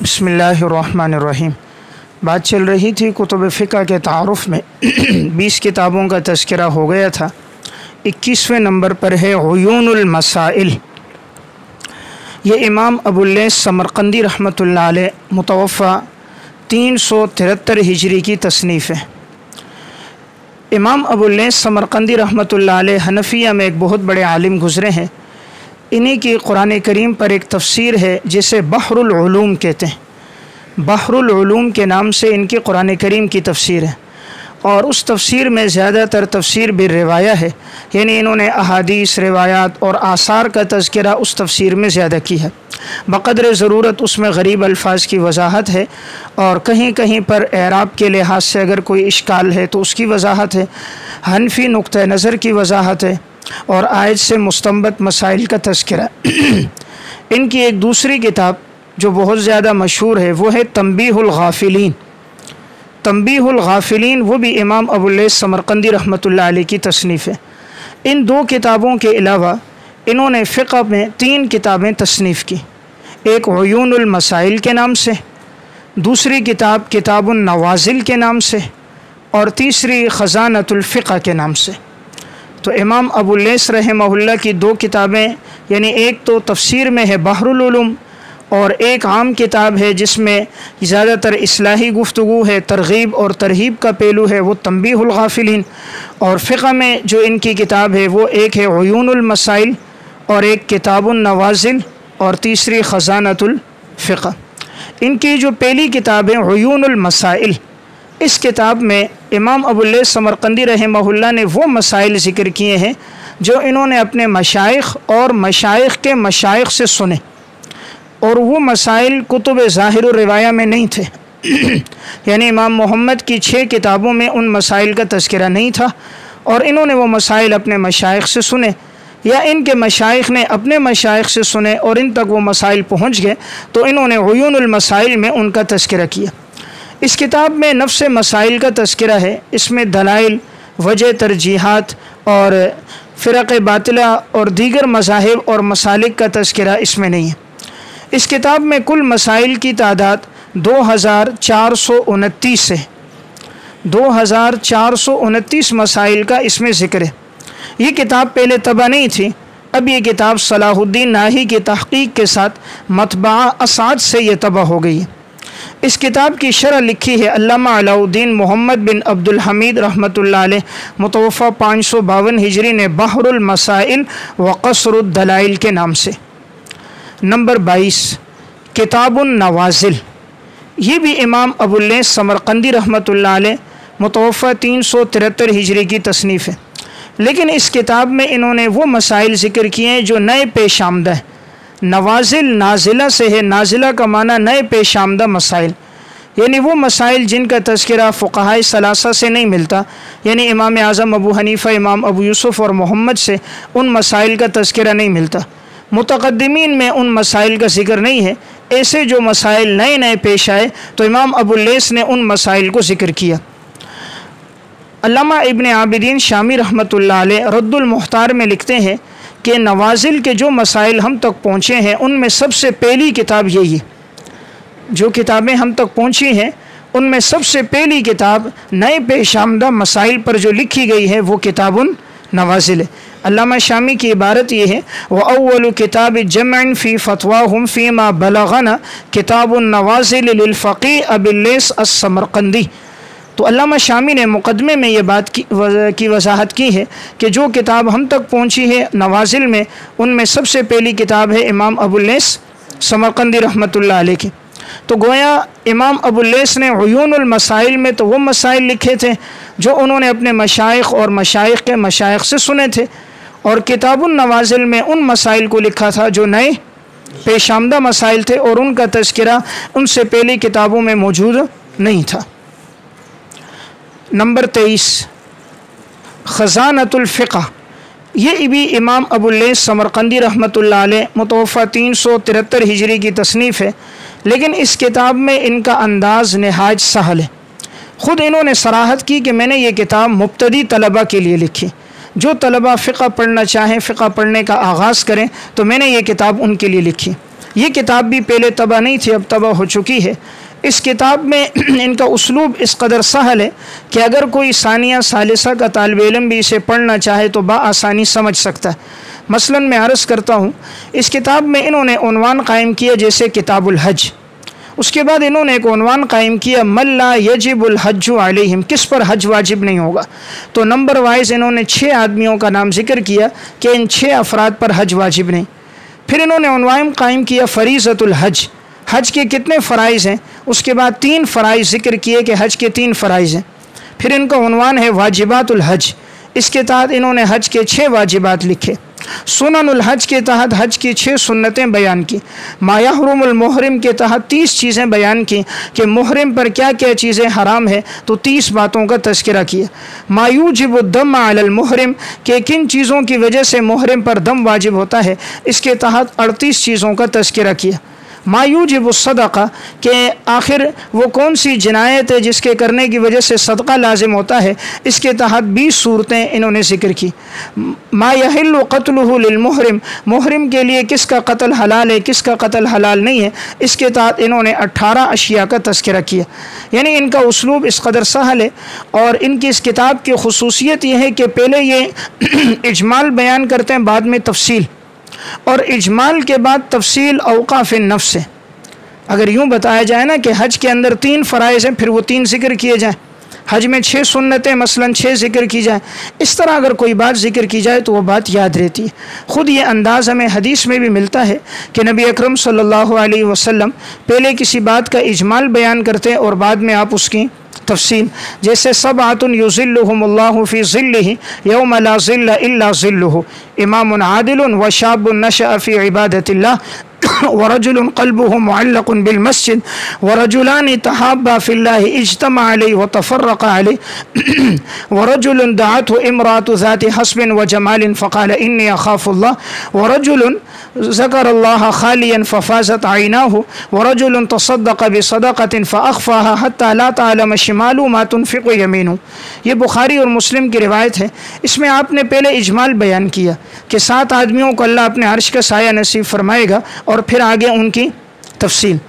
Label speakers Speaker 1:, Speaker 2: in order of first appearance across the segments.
Speaker 1: بسم اللہ الرحمن الرحیم۔ بات چل رہی تھی کتب فقہ کے تعارف میں 20 کتابوں کا تذکرہ ہو گیا تھا۔ 21ویں نمبر پر ہے عیون المسائل۔ یہ امام ابو اللیث سمرقندی رحمۃ اللہ علیہ متوفہ 373 ہجری کی تصنیف ہے۔ امام ابو اللیث سمرقندی رحمۃ اللہ علیہ حنفیہ میں ایک بہت بڑے عالم گزرے ہیں۔ انہی کی قرآن کریم پر ایک تفسیر ہے جسے بحر العلوم کہتے ہیں۔ بحر العلوم کے نام سے ان کی قرآن کریم کی تفسیر ہے، اور اس تفسیر میں زیادہ تر تفسیر بالروایہ ہے، یعنی انہوں نے احادیث، روایات اور آثار کا تذکرہ اس تفسیر میں زیادہ کی ہے۔ بقدر ضرورت اس میں غریب الفاظ کی وضاحت ہے، اور کہیں کہیں پر اعراب کے لحاظ سے اگر کوئی اشکال ہے تو اس کی وضاحت ہے، حنفی نقطہ نظر کی وضاحت ہے، اور آیت سے مستنبط مسائل کا تذکرہ۔ ان کی ایک دوسری کتاب جو بہت زیادہ مشہور ہے وہ ہے تنبیہ الغافلین۔ تنبیہ الغافلین وہ بھی امام ابو اللیث سمرقندی رحمۃ اللہ علیہ کی تصنیف ہے۔ ان دو کتابوں کے علاوہ انہوں نے فقہ میں 3 کتابیں تصنیف کی، ایک عیون المسائل کے نام سے، دوسری کتاب کتاب النوازل کے نام سے، اور تیسری خزانۃ الفقہ کے نام سے۔ تو امام ابو اللیث رحمہ اللہ کی 2 کتابیں، یعنی ایک تو تفسیر میں ہے بحر العلوم، اور ایک عام کتاب ہے جس میں زیادہ تر اصلاحی گفتگو ہے، ترغیب اور ترہیب کا پہلو ہے، وہ تنبیہ الغافلین۔ اور فقہ میں جو ان کی کتاب ہے وہ ایک ہے عیون المسائل، اور ایک کتاب النوازل، اور تیسری خزانۃ الفقہ۔ ان کی جو پہلی کتاب ہے عیون المسائل، اس کتاب میں امام ابو اللیث سمرقندی رحمہ اللہ نے وہ مسائل ذکر کیے ہیں جو انہوں نے اپنے مشائخ اور مشائخ کے مشائخ سے سنے، اور وہ مسائل کتب ظاہر الروایہ میں نہیں تھے۔ یعنی امام محمد کی 6 کتابوں میں ان مسائل کا تذکرہ نہیں تھا، اور انہوں نے وہ مسائل اپنے مشائخ سے سنے، یا ان کے مشائخ نے اپنے مشائخ سے سنے اور ان تک وہ مسائل پہنچ گئے، تو انہوں نے عیون المسائل میں ان کا تذکرہ کیا۔ اس کتاب میں نفس مسائل کا تذکرہ ہے، اس میں دلائل، وجہ ترجیحات اور فرق باطلہ اور دیگر مذاہب اور مسالک کا تذکرہ اس میں نہیں ہے۔ اس کتاب میں کل مسائل کی تعداد 2429 ہے۔ 2429 مسائل کا اس میں ذکر ہے۔ یہ کتاب پہلے طبع نہیں تھی، اب یہ کتاب صلاح الدین ناہی کی تحقیق کے ساتھ مطبعہ اسعد سے یہ طبع ہو گئی ہے۔ اس کتاب کی شرح لکھی ہے علامہ علاء الدین محمد بن عبد الحمید رحمۃ اللہ علیہ متوفہ 552 ہجری نے بحر المسائل وقصر الدلائل کے نام سے۔ نمبر 22 کتاب النوازل، یہ بھی امام ابو اللیث سمرقندی رحمۃ اللہ علیہ متوفہ 373 ہجری کی تصنیف ہے، لیکن اس کتاب میں انہوں نے وہ مسائل ذکر کیے ہیں جو نئے پیش آمدہ ہیں۔ نوازل نازلہ سے ہے، نازلہ کا معنی نئے پیش آمدہ مسائل، یعنی وہ مسائل جن کا تذکرہ فقہائے ثلاثہ سے نہیں ملتا، یعنی امام اعظم ابو حنیفہ، امام ابو یوسف اور محمد سے ان مسائل کا تذکرہ نہیں ملتا۔ متقدمین میں ان مسائل کا ذکر نہیں ہے۔ ایسے جو مسائل نئے نئے پیش آئے تو امام ابو اللیث نے ان مسائل کو ذکر کیا۔ علامہ ابن عابدین شامی رحمۃ اللہ علیہ رد المختار میں لکھتے ہیں کہ نوازل کے جو مسائل ہم تک پہنچے ہیں ان میں سب سے پہلی کتاب یہی ہے۔ جو کتابیں ہم تک پہنچی ہیں ان میں سب سے پہلی کتاب نئے پیش آمدہ مسائل پر جو لکھی گئی ہے وہ کتاب النوازل ہے۔ علامہ شامی کی عبارت یہ ہے وَأَوَّلُ كِتَابِ جَمْعٍ فِي فَتْوَاهُمْ فِي مَا بَلَغَنَا كِتَابُ النَّوَازِلِ لِلْفَقِيهِ أَبِي اللَّيثِ السَّمَرْقَنْدِي۔ تو علامہ شامی نے مقدمے میں یہ بات کی وضاحت کی ہے کہ جو کتاب ہم تک پہنچی ہے نوازل میں، ان میں سب سے پہلی کتاب ہے امام ابو اللیث سمرقندی رحمۃ اللہ علیہ کی۔ تو گویا امام ابو اللیث نے عیون المسائل میں تو وہ مسائل لکھے تھے جو انہوں نے اپنے مشائخ اور مشائخ کے مشائخ سے سنے تھے، اور کتاب النوازل میں ان مسائل کو لکھا تھا جو نئے پیش آمدہ مسائل تھے، اور ان کا تذکرہ ان سے پہلی کتابوں میں موجود نہیں تھا۔ نمبر 23 خزانۃ الفقہ، یہ بھی امام ابو اللیث سمرقندی رحمۃ اللہ علیہ متوفہ 373 ہجری کی تصنیف ہے، لیکن اس کتاب میں ان کا انداز نہایت سہل ہے۔ خود انہوں نے صراحت کی کہ میں نے یہ کتاب مبتدی طلبہ کے لیے لکھی، جو طلبہ فقہ پڑھنا چاہیں، فقہ پڑھنے کا آغاز کریں، تو میں نے یہ کتاب ان کے لیے لکھی۔ ये किताब भी पहले तबाह नहीं थी, अब तबाह हो चुकी है। इस किताब में इनका उसलूब इस कदर सहल है कि अगर कोई सानिया सालिसा का तालिब इल्म भी इसे पढ़ना चाहे तो बआसानी समझ सकता है। मसलन मैं अर्ज़ करता हूँ, इस किताब में इन्होंने उन्वान कायम किया जैसे किताबुल हज, उसके बाद इन्होंने एक उन्वान कायम किया मल्ला यजिबुल हज्जु अलैहिम, किस पर हज वाजिब नहीं होगा। तो नंबर वाइज इन्होंने 6 आदमियों का नाम जिक्र किया कि इन 6 अफराद पर हज वाजिब नहीं। फिर इन्होंने उन्वान कायम किया फरीज़तुल हज, हज के कितने फ़राइज़ हैं, उसके बाद 3 फ़राइज़ जिक्र किए कि हज के 3 फ़राइज़ हैं। फिर इनका उन्वान है वाजिबातुल हज, इसके तहत इन्होंने हज के 6 वाजिबात लिखे। सुननुल हज के तहत हज की 6 सुन्नतें बयान की। मायहरुमुल मुहरिम के तहत 30 चीज़ें बयान की कि मुहरिम पर क्या क्या चीज़ें हराम है, तो 30 बातों का तज़किरा किया। मायूजिबुद्दम अलल मुहरिम के किन चीज़ों की वजह से मुहरिम पर दम वाजिब होता है, इसके तहत 38 चीज़ों का तज़किरा किया। मायूजिब सदक़ा के आखिर वो कौन सी जनायत है जिसके करने की वजह से सदक़ा लाजिम होता है, इसके तहत 20 सूरतें इन्होंने ज़िक्र की। मा यहिल्लु क़त्लुहु लिल मुहरिम, मुहरिम के लिए किसका कत्ल हलाल है, किसका कत्ल हलाल नहीं है, इसके तहत इन्होंने 18 अशिया का तज़किरा किया। यानी इनका उसलूब इस कदर सहल है। और इनकी इस किताब की खुसूसियत यह है कि पहले ये इजमाल बयान करते हैं, बाद में तफसील, और इजमाल के बाद तफसील औक़ाफ़ नफ्स है। अगर यूँ बताया जाए ना कि हज के अंदर 3 फ़राइज़ हैं, फिर वो 3 ज़िक्र किए जाएँ, हज में 6 सुन्नतें मसलन 6 ज़िक्र की जाए, इस तरह अगर कोई बात ज़िक्र की जाए तो वो बात याद रहती है। ख़ुद ये अंदाज़ हमें हदीस में भी मिलता है कि नबी अकरम सल्लल्लाहु अलैहि वसल्लम पहले किसी बात का इजमाल बयान करते हैं और बाद में आप उसकी तफसील, जैसे सबअतुन युज़िल्लुहुमुल्लाहु फ़ी ज़िल्लिही यौम ला ज़िल्ला इल्ला ज़िल्लुहु, इमामुन आदिलुन व शाबुन नशअ फ़ी इबादतिल्लाह वरजुलुन क़ल्बुहु मुअल्लक़ुन बिल मस्जिद वरजुलानि तहाब्बा फ़िल्लाहि इज्तमा अलैहि व तफ़र्रक़ा अलैहि वरजुलुन दअतहु इम्राअतु ज़ाति हस्बिन व जमालिन फ़क़ाल इन्नी अख़ाफ़ुल्लाह वरजुलुन ज़करल्लाह ख़ालियन फ़फ़ाज़त ऐनाहु वरजुलुन तसद्दक़ बिसदक़तिन फ़अख़फ़ाहा हत्ता ला तअलम शिमालुहु मा तुनफ़िक़ु यमीनुहु। ये बुखारी और मुस्लिम की रिवायत है। इसमें आपने पहले इजमाल बयान किया कि 7 आदमियों को अल्लाह अपने अर्श का साया नसीब फरमाएगा, और फिर आगे उनकी तफसील।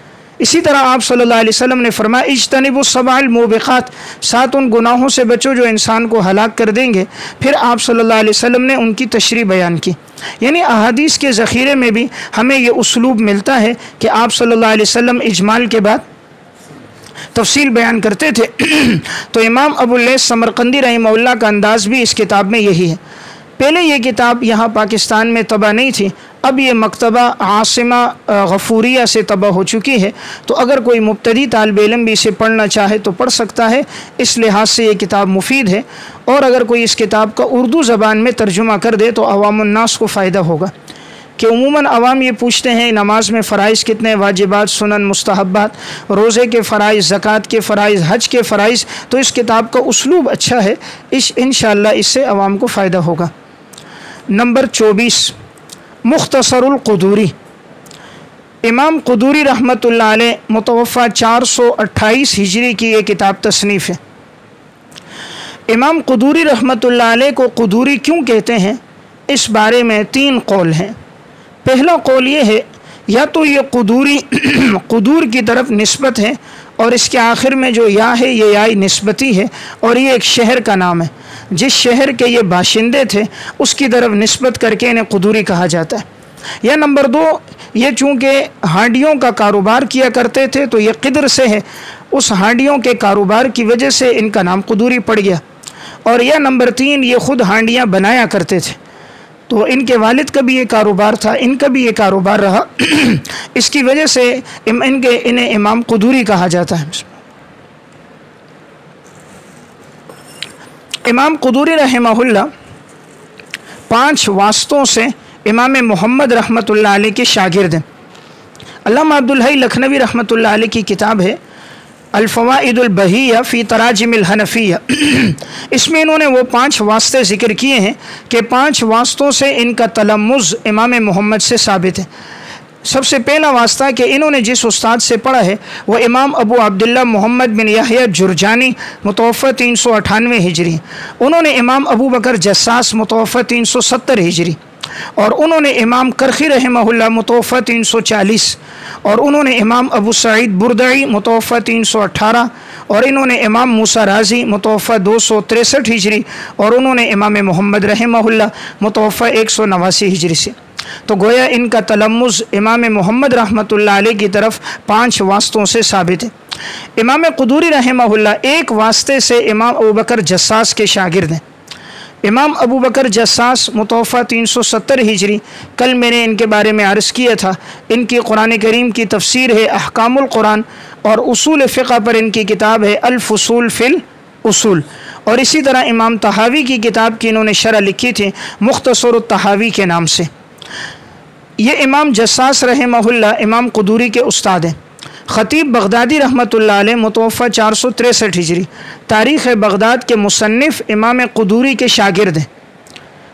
Speaker 1: इसी तरह आप सल्लल्लाहु अलैहि वसल्लम ने फरमाया इज्तनिबुस सबअल मुबिक़ात, 7 उन गुनाहों से बचो जो इंसान को हलाक कर देंगे। फिर आप सल्लल्लाहु अलैहि वसल्लम ने उनकी तशरीह बयान की। यानी अहादीस के ज़ख़ीरे में भी हमें ये उसलूब मिलता है कि आप सल्लल्लाहु अलैहि वसल्लम इजमाल के बाद तफसील बयान करते थे। तो इमाम अबुल लैथ समरकंदी रहमहुल्लाह का अंदाज़ भी इस किताब में यही है। पहले ये किताब यहाँ पाकिस्तान में तबाह नहीं थी, अब ये मकतबा आसिमा गफूरिया से तबाह हो चुकी है। तो अगर कोई मुब्तदी तालिब इल्म भी इसे पढ़ना चाहे तो पढ़ सकता है। इस लिहाज से ये किताब मुफीद है, और अगर कोई इस किताब का उर्दू ज़बान में तर्जुमा कर दे तो अवामुन्नास को फ़ायदा होगा। कि उमूमन अवाम ये पूछते हैं नमाज में फ़राइज़ कितने, वाजिबात, सुनन, मुस्तहब्बात, रोज़े के फ़राइज़, ज़कात के फ़राइज़, हज के फ़राइज़। तो इस किताब का उसलूब अच्छा है, इंशाअल्लाह इससे अवाम को फ़ायदा होगा। नंबर 24 मुख्तसरुल क़ुदूरी। इमाम क़ुदूरी रहमतुल्लाह अलैह मुतवफ़ा 428 हिजरी की ये किताब तसनीफ़ है। इमाम क़ुदूरी रहमतुल्लाह अलैह को क़ुदूरी क्यों कहते हैं, इस बारे में 3 कौल हैं। पहला कौल ये है, या तो ये क़ुदूरी क़ुदूर की तरफ निस्बत है, और इसके आखिर में जो या है ये या निस्बती है, और ये एक शहर का नाम है, जिस शहर के ये बाशिंदे थे उसकी तरफ निस्बत करके इन्हें क़ुदूरी कहा जाता है। या नंबर 2, ये चूँकि हांडियों का कारोबार किया करते थे तो ये क़िद्र से है, उस हांडियों के कारोबार की वजह से इनका नाम क़ुदूरी पड़ गया। और या नंबर 3, ये ख़ुद हांडियाँ बनाया करते थे, तो इनके वालिद का भी ये कारोबार था, इनका भी ये कारोबार रहा, इसकी वजह से इन्हें इमाम क़ुदूरी कहा जाता है। इमाम क़ुदूरी रहमहुल्लाह 5 वास्तों से इमाम मोहम्मद रहमतुल्लाह अलैह के शागिर्द हैं। अल्लामा अब्दुल हई लखनवी रहमतुल्लाह अलैह की किताब है अल-फ़वाइदुल बहिया फ़ी तराजिमिल हनफ़िया। इसमें इन्होंने वो 5 वास्ते ज़िक्र किए हैं कि 5 वास्तों से इनका तलम्मुज़ इमाम मोहम्मद से साबित है। सबसे पहला वास्ता कि इन्होंने जिस उस्ताद से पढ़ा है वो इमाम अबू अब्दुल्ला मोहम्मद बिन याहया जुरजानी मुतवफ़ा 398 हिजरी, उन्होंने इमाम अबू बकर जस्सास मुतवफ़ा 370 हिजरी, اور انہوں نے امام کرخی رحمہ متوفہ 340 اور انہوں نے امام ابو سعید بردعی متوفہ 318 اور انہوں نے امام موسیٰ رازی متوفہ 263 ہجری اور انہوں نے امام محمد رحمہ متوفہ 189 ہجری سے۔ تو گویا ان کا تلمذ امام محمد رحمۃ اللہ علیہ کی طرف 5 واسطوں سے ثابت ہے۔ امام قدوری رحمہ اللہ ایک واسطے سے امام ابوبکر جساس کے شاگرد ہیں۔ امام ابوبکر جساس متوفہ 370 ہجری، کل میں نے ان کے بارے میں عرض کیا تھا، ان کی قرآن کریم کی تفسیر ہے احکام القرآن، اور اصول فقہ پر ان کی کتاب ہے الفصول فی الاصول، اور اسی طرح امام طحاوی کی کتاب کی انہوں نے شرح لکھی تھی مختصر الطحاوی کے نام سے۔ یہ امام جساس رحمہ اللہ امام قدوری کے استاد ہیں۔ خطیب بغدادی رحمۃ اللہ علیہ متوفہ 463 ہجری، تاریخ بغداد کے مصنف امام قدوری کے شاگرد ہیں۔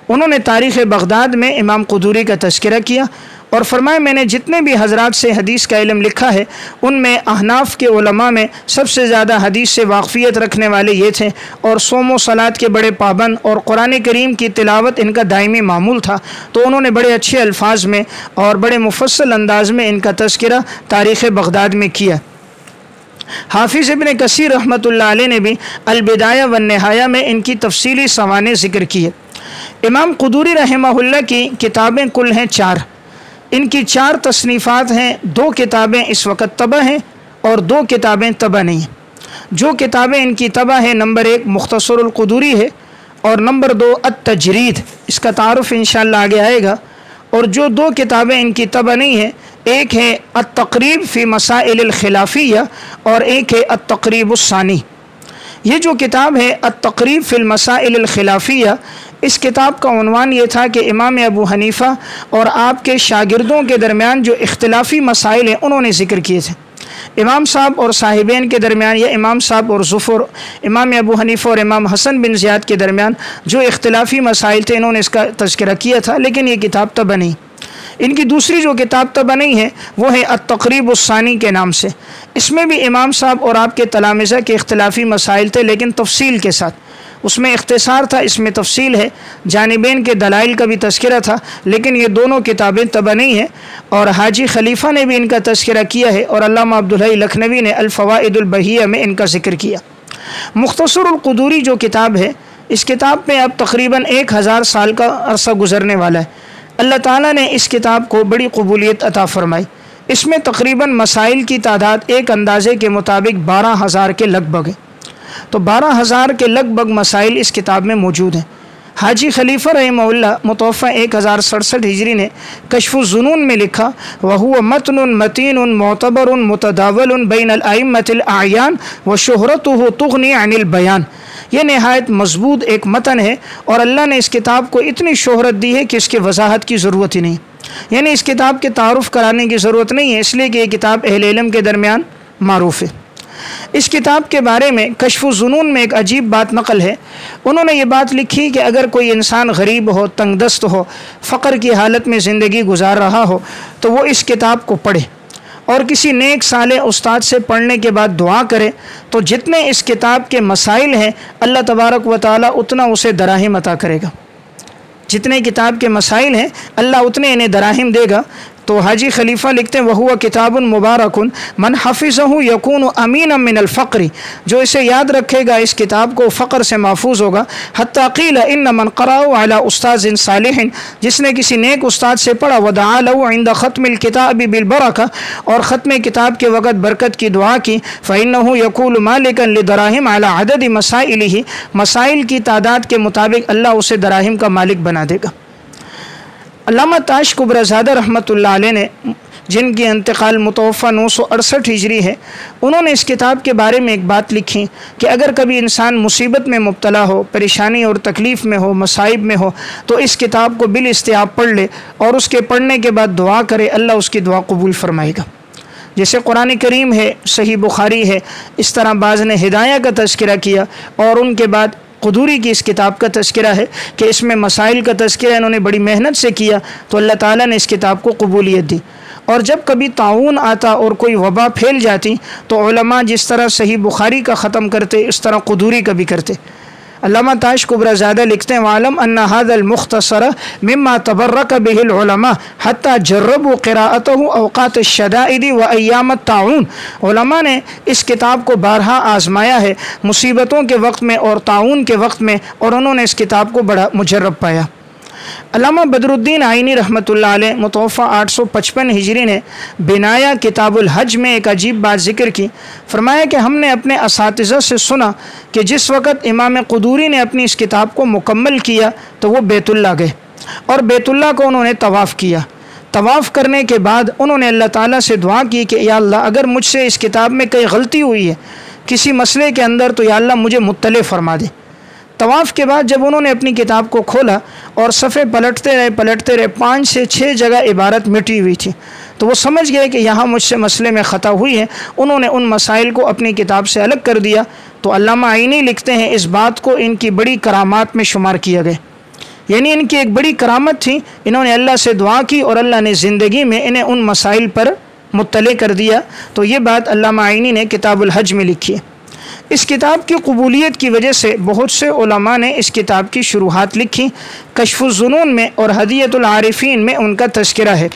Speaker 1: انہوں نے تاریخ بغداد میں امام قدوری کا تذکرہ کیا اور فرمایا میں نے جتنے بھی حضرات سے حدیث کا علم لکھا ہے ان میں احناف کے علماء میں سب سے زیادہ حدیث سے واقفیت رکھنے والے یہ تھے، اور صوم و صلاۃ کے بڑے پابند، اور قرآن کریم کی تلاوت ان کا دائمی معمول تھا۔ تو انہوں نے بڑے اچھے الفاظ میں اور بڑے مفصل انداز میں ان کا تذکرہ تاریخ بغداد میں کیا۔ حافظ ابن کثیر رحمۃ اللہ علیہ نے بھی البدایہ والنہایہ میں ان کی تفصیلی سوانح ذکر کیے۔ امام قدوری رحمہ اللہ کی کتابیں کل ہیں 4۔ ان کی 4 تصنیفات ہیں، 2 کتابیں اس وقت طبع ہیں اور 2 کتابیں طبع نہیں ہیں۔ جو کتابیں ان کی طبع ہیں، نمبر 1 مختصر القدوری ہے، اور نمبر 2 التجرید، اس کا تعارف انشاءاللہ آگے آئے گا۔ اور جو 2 کتابیں ان کی طبع نہیں ہیں، ایک ہے التقریب فی مسائل الخلافیہ اور ایک ہے التقریب الثانی۔ یہ جو کتاب ہے التقریب فی المسائل الخلافیہ، اس کتاب کا عنوان یہ تھا کہ امام ابو حنیفہ اور آپ کے شاگردوں کے درمیان جو اختلافی مسائل ہیں انہوں نے ذکر کیے تھے۔ امام صاحب اور صاحبین کے درمیان، یا امام صاحب اور ظفر، امام ابو حنیفہ اور امام حسن بن زیاد کے درمیان جو اختلافی مسائل تھے انہوں نے اس کا تذکرہ کیا تھا، لیکن یہ کتاب طبع نہیں۔ ان کی دوسری جو کتاب طبع نہیں ہے وہ ہے التقریب الثانی کے نام سے۔ اس میں بھی امام صاحب اور آپ کے تلامذہ کے اختلافی مسائل تھے، لیکن تفصیل کے ساتھ۔ اس میں اختصار تھا، اس میں تفصیل ہے، جانبین کے دلائل کا بھی تذکرہ تھا، لیکن یہ دونوں کتابیں طبع نہیں ہیں۔ اور حاجی خلیفہ نے بھی ان کا تذکرہ کیا ہے، اور علامہ عبدالحی لکھنوی نے الفوائد البہیہ میں ان کا ذکر کیا۔ مختصر القدوری جو کتاب ہے، اس کتاب میں اب تقریباً 1000 سال کا عرصہ گزرنے والا ہے۔ اللہ تعالیٰ نے اس کتاب کو بڑی قبولیت عطا فرمائی۔ اس میں تقریباً مسائل کی تعداد ایک اندازے کے مطابق 12000 کے لگ بھگ ہے۔ تو 12000 کے لگ بھگ مسائل اس کتاب میں موجود ہیں۔ حاجی خلیفہ رحمہ اللہ متوفہ 1067 ہجری نے کشف الظنون میں لکھا وَهُوَ مَتْنٌ مَتِينٌ مُعْتَبَرٌ مُتَدَاوَلٌ بَيْنَ الْأَئِمَّةِ الْأَعْيَانِ وَشُهْرَتُهُ تُغْنِي عَنِ الْبَيَانِ۔ یہ نہایت مضبوط ایک متن ہے، اور اللہ نے اس کتاب کو اتنی شہرت دی ہے کہ اس کی وضاحت کی ضرورت ہی نہیں، یعنی اس کتاب کے تعارف کرانے کی ضرورت نہیں ہے، اس لیے کہ یہ کتاب اہل علم کے درمیان معروف ہے۔ اس کتاب کے بارے میں کشف الظنون میں ایک عجیب بات نقل ہے۔ انہوں نے یہ بات لکھی کہ اگر کوئی انسان غریب ہو، تنگ دست ہو، فقر کی حالت میں زندگی گزار رہا ہو تو وہ اس کتاب کو پڑھے، اور کسی نیک صالح استاد سے پڑھنے کے بعد دعا کرے تو جتنے اس کتاب کے مسائل ہیں اللہ تبارک و تعالیٰ اتنا اسے دراہم عطا کرے گا۔ جتنے کتاب کے مسائل ہیں اللہ اتنے انہیں دراہم دے گا۔ تو حاجی خلیفہ لکھتے ہیں وَهُوَ كِتَابٌ مُبَارَكٌ مَنْ حَفِظَهُ يَكُونُ أَمِينًا مِنَ الْفَقْرِ، جو اسے یاد رکھے گا اس کتاب کو فقر سے محفوظ ہوگا۔ حتیٰ قِيلَ إِنَّ مَنْ قَرَأَهُ عَلَى أُسْتَاذٍ صَالِحٍ، جس نے کسی نیک استاد سے پڑھا، وَدَعَا لَهُ عِنْدَ خَتْمِ الْكِتَابِ بِالْبَرَكَةِ، اور ختم کتاب کے وقت برکت کی دعا کی، فَإِنَّهُ يَكُونُ مَالِكًا لِدَرَاهِمْ عَلَى عَدَدِ مَسَائِلِهِ، مسائل کی تعداد کے مطابق اللہ اسے دراہم کا مالک بنا دے گا۔ علامہ تاش کبرزادہ رحمۃ اللہ علیہ نے، جن کی انتقال متوفہ 968 ہجری ہے، انہوں نے اس کتاب کے بارے میں ایک بات لکھی کہ اگر کبھی انسان مصیبت میں مبتلا ہو، پریشانی اور تکلیف میں ہو، مصائب میں ہو، تو اس کتاب کو بالاستیاب پڑھ لے اور اس کے پڑھنے کے بعد دعا کرے، اللہ اس کی دعا قبول فرمائے گا۔ جیسے قرآن کریم ہے، صحیح بخاری ہے، اس طرح بعض نے ہدایہ کا تذکرہ کیا، اور ان کے بعد قدوری کی اس کتاب کا تذکرہ ہے کہ اس میں مسائل کا تذکرہ انہوں نے بڑی محنت سے کیا، تو اللہ تعالیٰ نے اس کتاب کو قبولیت دی۔ اور جب کبھی طاعون آتا اور کوئی وبا پھیل جاتی تو علماء جس طرح صحیح بخاری کا ختم کرتے اس طرح قدوری کا بھی کرتے۔ अल्लामा ताश कुबराज़ादा लिखते हैं वालम अन्ना हाज़ल मुख्तसर मिम्मा तबर्रक बिहिल उलमा हत्ता जर्रबू क़िराअतहु औक़ात अश-शदाइद व अय्याम अत-ताऊन। उलमा ने इस किताब को बारहा आज़माया है मुसीबतों के वक्त में और ताऊन के वक्त में, और उन्होंने इस किताब को बड़ा मुजर्रब पाया। अल्लामा बदरुद्दीन आइनी रहमतुल्लाह अलैह मुतवफ़ा 855 हिजरी ने बिनाया किताबुल हज में एक अजीब बात ज़िक्र की। फरमाया कि हमने अपने असातिज़ा से सुना कि जिस वक़्त इमाम क़ुदूरी ने अपनी इस किताब को मुकम्मल किया तो वो बैतुल्लाह गए और बैतुल्लाह को उन्होंने तवाफ़ किया। तवाफ़ करने के बाद उन्होंने अल्लाह ताला से दुआ की कि या अल्लाह अगर मुझसे इस किताब में कई गलती हुई है किसी मसले के अंदर तो या अल्लाह मुझे मुत्तले फरमा दे। तवाफ़ के बाद जब उन्होंने अपनी किताब को खोला और सफ़े पलटते रहे 5 से 6 जगह इबारत मिटी हुई थी, तो वो समझ गए कि यहाँ मुझसे मसले में ख़ता हुई है। उन्होंने उन मसाइल को अपनी किताब से अलग कर दिया। तो अल्लामा आइनी लिखते हैं इस बात को इनकी बड़ी करामात में शुमार किया गया, यानी इनकी एक बड़ी करामत थी। इन्होंने अल्लाह से दुआ की और अल्लाह ने ज़िंदगी में इन्हें उन मसाइल पर मुत्तले कर दिया। तो ये बात अल्लामा आइनी ने किताबुल हज में लिखी है। इस किताब की कबूलियत की वजह से बहुत से उलमा ने इस किताब की शुरुआत लिखी। कश्फ़ुज़्ज़ुनून में और हदियतुल आरिफ़ीन में उनका तज़किरा है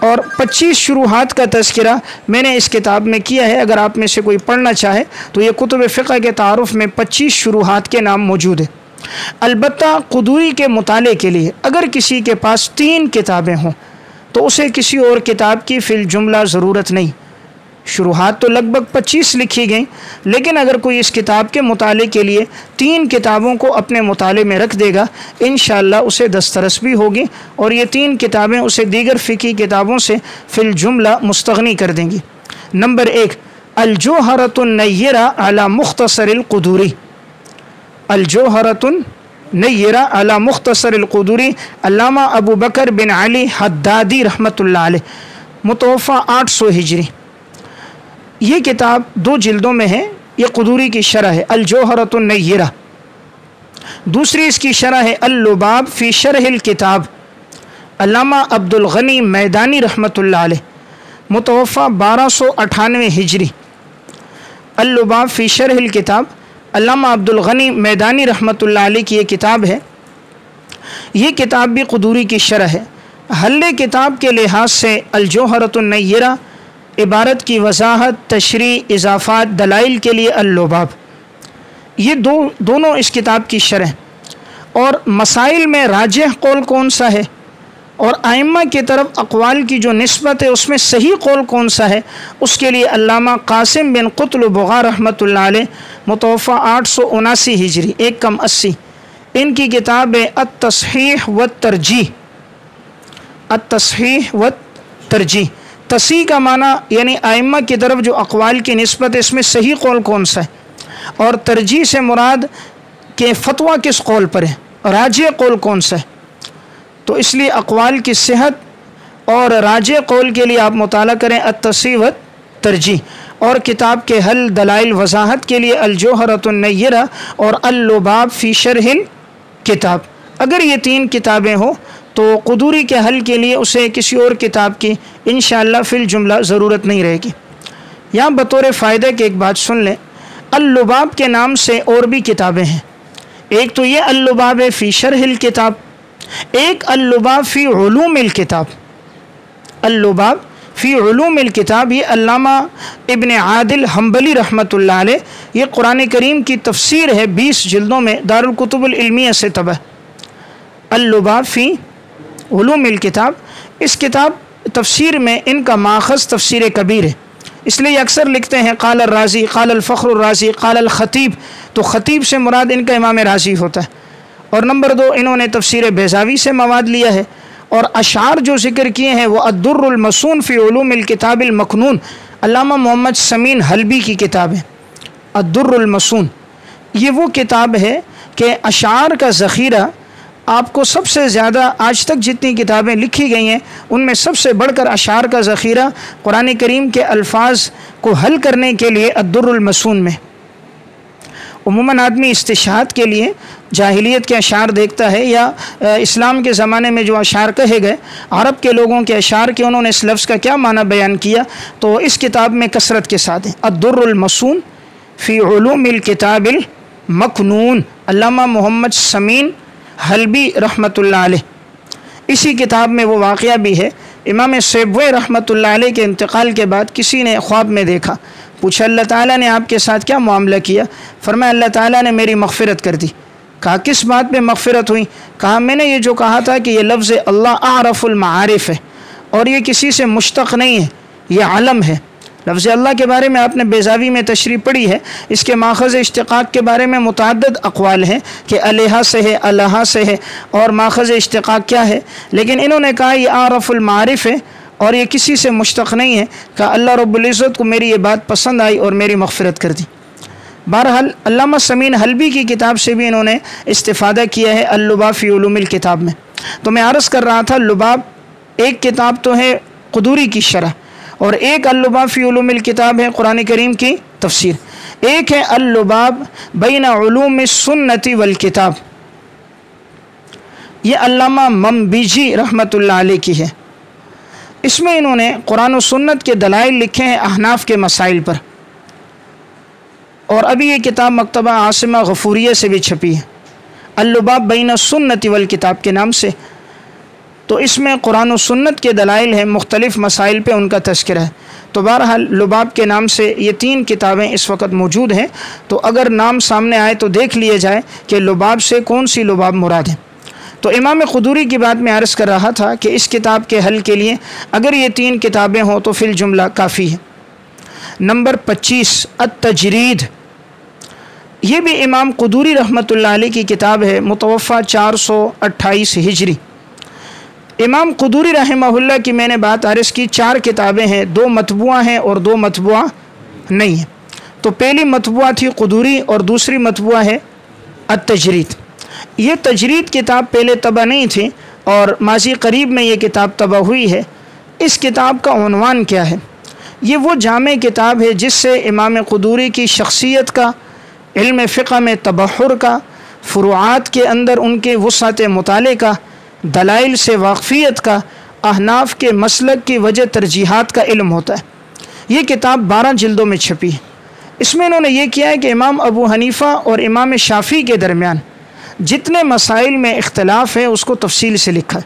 Speaker 1: और 25 शुरुआत का तज़किरा मैंने इस किताब में किया है। अगर आप में से कोई पढ़ना चाहे तो ये कुतुब फ़िक़्ह के तारुफ़ में 25 शुरुआत के नाम मौजूद है। अलबत्ता क़ुदूरी के मुताले के लिए अगर किसी के पास 3 किताबें हों तो उसे किसी और किताब की फ़िल जुमला ज़रूरत नहीं। शुरुआत तो लगभग 25 लिखी गई, लेकिन अगर कोई इस किताब के मुताले के लिए 3 किताबों को अपने मुताले में रख देगा इंशाअल्लाह उसे दस्तरस भी होगी और ये 3 किताबें उसे दीगर फ़िक़ही किताबों से फ़िल जुमला मुस्तग़नी कर देंगी। नंबर 1 अल-जोहरतुन नय्यरा अला मुख्तसरिल क़ुदूरी। अल-जोहरतुन नय्यरा अला मुख्तसरिल क़ुदूरी अल्लामा अबू बकर बिन अली हद्दादी रहमतुल्लाह अलैह मुतवफ़ा 800 हिजरी। ये किताब 2 जिल्दों में है। ये क़ुदूरी की शरह है अल-जोहरतुन नय्यरा। दूसरी इसकी शरह है अल-लुबाब फ़ी शरहिल किताब अल्लामा अब्दुल गनी मैदानी रहमतुल्लाह अलैह मुतवफ़ा 1298 हिजरी। अल-लुबाब फ़ी शरहिल किताब अल्लामा अब्दुल गनी मैदानी रहमतुल्लाह अलैह की ये किताब है। ये किताब भी क़ुदूरी की शरह है। हल्ले किताब के लिहाज से अल-जोहरतुन नय्यरा इबारत की वजाहत तशरी इजाफ़ात दलाइल के लिए अल-लुबाब, ये दोनों इस किताब की शरह। और मसाइल में राजिह कौल कौन सा है और आइम्मा की तरफ अक़वाल की जो निस्बत है उसमें सही कौल कौन सा है, उसके लिए अल्लामा कासिम बिन क़ुत्ल बुग़ा रहमतुल्लाह अलैह मुतवफ़ा 879 हिजरी 1 कम 80 इनकी किताब है अत-तस्हीह व तरजीह। अत-तस्हीह व तरजीह, तसी का माना यानी आइम्मा की तरफ जो अक़वाल की निस्बत है इसमें सही कौल कौन सा है, और तरजीह से मुराद के फ़तवा किस कौल पर है, राजिह कौल कौन सा है। तो इसलिए अक़वाल की सेहत और राजिह कौल के लिए आप मुताला करें अत-तसी व तरजीह, और किताब के हल दलाइल वजाहत के लिए अल-जोहरतुन नय्यरा और अल-लुबाब फ़ी शरहिल किताब। अगर ये 3 किताबें हो तो क़ुदूरी के हल के लिए उसे किसी और किताब की इंशाअल्लाह फ़िल जुमला ज़रूरत नहीं रहेगी। यहाँ बतौर फ़ायदे की एक बात सुन लें, अल-लुबाब के नाम से और भी किताबें हैं। एक तो ये अल-लुबाब है फ़ी शरहिल किताब, एक अल-लुबाब फ़ी उलूमिल किताब। अल-लुबाब फ़ी उलूमिल किताब ये अल्लामा इब्न आदिल हम्बली रहमतुल्लाह अलैह, ये कुरान करीम की तफसीर है 20 जिल्दों में दारुल कुतुबुल इल्मिया से तबा। अल-लुबाब फ़ी उलूमिल किताब, इस किताब तफसीर में इनका माखज़ तफसीर कबीर है, इसलिए अक्सर लिखते हैं क़ाल राज़ी क़ाल अल-फ़ख्र राज़ी क़ाल अल-ख़तीब, तो ख़तीब से मुराद इनका इमाम राज़ी होता है। और नंबर 2 इन्होंने तफसीर बेज़ावी से मवाद लिया है, और अशार जो ज़िक्र किए हैं वो अद-दुर्रुल मसून फ़ी उलूमिल किताबिल मकनून अल्लामा मोहम्मद समीन हलबी की किताब है। अद-दुर्रुल मसून ये वो किताब है कि अशार का ज़ख़ीरा आपको सबसे ज़्यादा आज तक जितनी किताबें लिखी गई हैं उनमें सबसे बढ़कर अशार का ज़ख़ीरा कुरान करीम के अल्फाज को हल करने के लिए अद-दुर्रुल मसून में। उमूमन आदमी इस्तिशहाद के लिए जाहिलियत के अशार देखता है या इस्लाम के ज़माने में जो अशार कहे गए अरब के लोगों के अशार के उन्होंने इस लफ्ज़ का क्या माना बयान किया, तो इस किताब में कसरत के साथ है अद-दुर्रुल मसून फ़ी उलूमिल किताबिल मकनून, अल्लामा मोहम्मद समीन हलबी रहमतुल्लाह अलैह। इसी किताब में वो वाक़या भी है, इमाम सेबवे रहमतुल्लाह अलैह के इंतकाल के बाद किसी ने ख्वाब में देखा, पूछा अल्लाह ताला ने आपके साथ क्या मामला किया? फरमाया अल्लाह ताला ने मेरी मग़फ़िरत कर दी। कहा किस बात पे मग़फ़िरत हुई? कहा मैंने ये जो कहा था कि ये लफ्ज़ अल्लाह आरफ़ुल मारिफ़ है और ये किसी से मुश्तक़ नहीं है, ये आलम है। लफ्ज़ अल्लाह के बारे में आपने बेज़ावी में तशरीह पढ़ी है, इसके माख़ज़ इश्तिक़ाक़ के बारे में मुतअद्दिद अक़वाल हैं कि अलहा से है, अल्लाह से है, और माख़ज़ इश्तिक़ाक़ क्या है, लेकिन इन्होंने कहा ये आरफ़ुल मारिफ़ है और ये किसी से मुश्तक़ नहीं है। कहा अल्लाह रब्बुल इज़्ज़त को मेरी ये बात पसंद आई और मेरी मग़फ़िरत कर दी। बहरहाल अल्लामा समीन हलबी की किताब से भी इन्होंने इस्तिफ़ादा किया है, अल-लुबाब फ़ी उलूमिल किताब में। तो मैं अर्ज़ कर रहा था, लुबाब एक किताब तो है क़ुदूरी की शरह, और एक अल-लुबाब फ़ी उलूमिल किताब है कुरान करीम की तफसीर, एक है अल-लुबाब बैन उलूमिस सुन्नति वल किताब, ये अल्लामा मंबिजी रहमतुल्लाह अलैह की है। इसमें इन्होंने कुरान और सुन्नत के दलाइल लिखे हैं अहनाफ के मसाइल पर, और अभी ये किताब मकतबा आसिमा गफूरिया से भी छपी है, अल-लुबाब बैन सुन्नति वल किताब के नाम से। तो इसमें कुरान और सुन्नत के दलाइल हैं, मुख्तलिफ़ मसाइल पे उनका तज़किरा है। तो बहरहाल लुबाब के नाम से ये 3 किताबें इस वक्त मौजूद हैं। तो अगर नाम सामने आए तो देख लिया जाए कि लुबाब से कौन सी लुबाब मुराद है। तो इमाम क़ुदूरी की बात मैं अर्ज़ कर रहा था कि इस किताब के हल के लिए अगर ये 3 किताबें हों तो फिल जुमला काफ़ी है। नंबर 25 अत-तजरीद, ये भी इमाम क़ुदूरी रहमतुल्लाह अलैह की किताब है, मुतवफ़ा 428 हिजरी। इमाम क़ुदूरी रहमहुल्लाह की मैंने बात अर्ज़ की, 4 किताबें हैं, 2 मतबूआ हैं और 2 मतबूआ नहीं है। तो पहली मतबूआ थी क़ुदूरी और दूसरी मतबूआ है अत-तजरीद। ये तजरीद किताब पहले तबा नहीं थी और माज़ी करीब में ये किताब तबा हुई है। इस किताब का उन्वान क्या है? ये वो जामे किताब है जिससे इमाम क़ुदूरी की शख्सियत का, इल्म फ़िक़्ह में तबहुर का, फ़ुरूआत के अंदर उनके वुसअत मुताले का, दलाइल से वाक़फ़ियत का, अहनाफ के मसलक की वजह तरजीहात का इल्म होता है। ये किताब 12 जिल्दों में छपी है। इसमें इन्होंने ये किया है कि इमाम अबू हनीफ़ा और इमाम शाफ़ी के दरमियान जितने मसाइल में इख्तलाफ है उसको तफसील से लिखा है।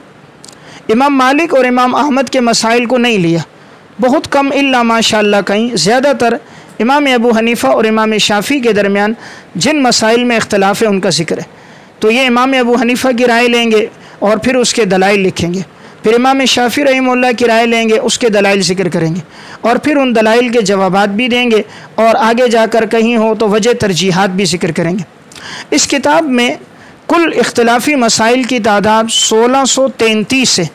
Speaker 1: इमाम मालिक और इमाम अहमद के मसाइल को नहीं लिया, बहुत कम, इल्ला माशाअल्लाह कहीं, ज़्यादातर इमाम अबू हनीफ़ा और इमाम शाफ़ी के दरमियान जिन मसाइल में इख्तलाफ है उनका ज़िक्र है। तो ये इमाम अबू हनीफ़ा की राय लेंगे और फिर उसके दलाइल लिखेंगे, फिर इमाम शाफ़ी रहमतुल्लाह की राय लेंगे, उसके दलाइल ज़िक्र करेंगे, और फिर उन दलाइल के जवाबात भी देंगे, और आगे जाकर कहीं हो तो वजह तरजीहात भी ज़िक्र करेंगे। इस किताब में कुल इख्तिलाफ़ी मसाइल की तादाद 1633 है।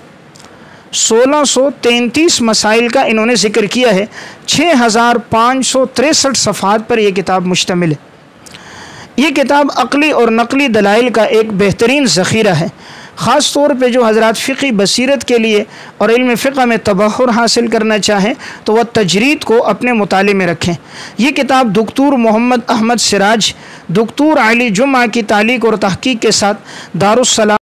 Speaker 1: 1633 मसाइल का इन्होंने ज़िक्र किया है। 6563 सफ़हात पर यह किताब मुश्तमिल है। ये किताब अक़ली और नक़ली दलाइल का एक बेहतरीन ज़ख़ीरा है, ख़ास तौर पे जो हज़रात फ़िक़ी बसीरत के लिए और इल्म फ़िक़्ह में तबहुर हासिल करना चाहें तो वह तजरीद को अपने मुताले में रखें। ये किताब दुक्तूर मोहम्मद अहमद सिराज, दुक्तूर अली जुम्मा की तालीक़ और तहक़ीक़ के साथ दारुस्सलाम